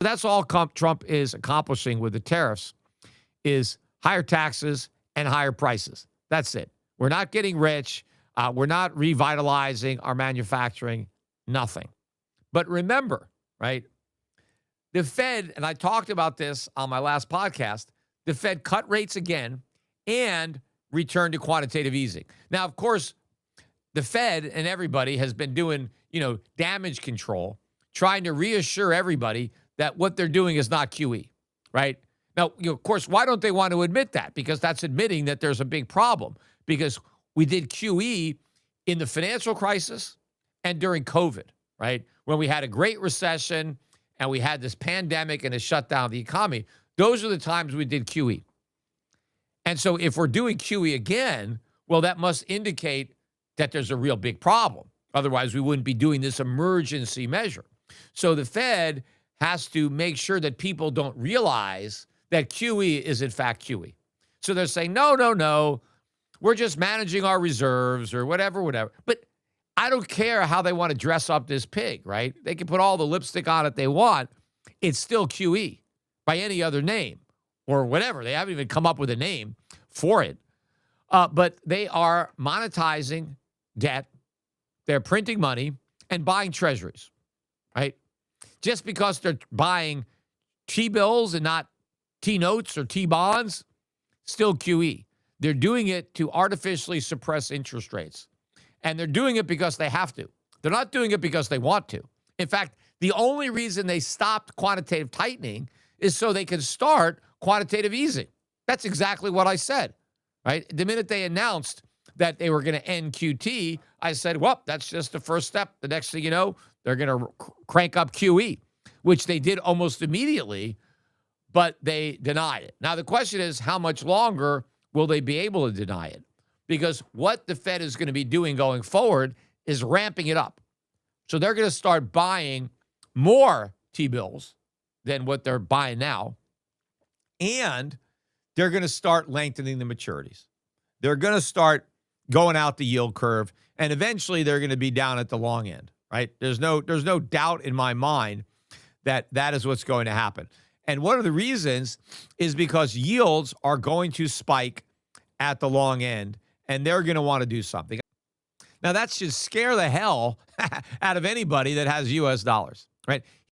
That's all Trump is accomplishing with the tariffs is higher taxes and higher prices. That's it. We're not getting rich. We're not revitalizing our manufacturing. Nothing. But remember, right, the Fed, and I talked about this on my last podcast, the Fed cut rates again and returned to quantitative easing. Now, of course, the Fed and everybody has been doing, damage control, trying to reassure everybody that what they're doing is not QE, right? Now, of course, why don't they want to admit that? Because that's admitting that there's a big problem. Because we did QE in the financial crisis and during COVID, right? When we had a great recession and we had this pandemic and a shutdown of the economy, those are the times we did QE. And so if we're doing QE again, well, that must indicate that there's a real big problem. Otherwise, we wouldn't be doing this emergency measure. So the Fed has to make sure that people don't realize that QE is in fact QE. So they're saying, no, we're just managing our reserves or whatever. But I don't care how they want to dress up this pig, right? They can put all the lipstick on it they want. It's still QE by any other name or whatever. They haven't even come up with a name for it. But they are monetizing debt. They're printing money and buying treasuries, right? Just because they're buying T-bills and not T-notes or T-bonds, still QE. They're doing it to artificially suppress interest rates. And they're doing it because they have to. They're not doing it because they want to. In fact, the only reason they stopped quantitative tightening is so they can start quantitative easing. That's exactly what I said, right? The minute they announced that they were going to end QT, I said, well, that's just the first step. The next thing you know, they're going to crank up QE, which they did almost immediately, but they denied it. Now, the question is, how much longer will they be able to deny it? Because what the Fed is going to be doing going forward is ramping it up. So they're going to start buying more T-bills than what they're buying now, and they're going to start lengthening the maturities. They're going to start going out the yield curve, and eventually they're going to be down at the long end, right? There's no doubt in my mind that that is what's going to happen. And one of the reasons is because yields are going to spike at the long end, and they're going to want to do something. Now, that should scare the hell out of anybody that has U.S. dollars, right?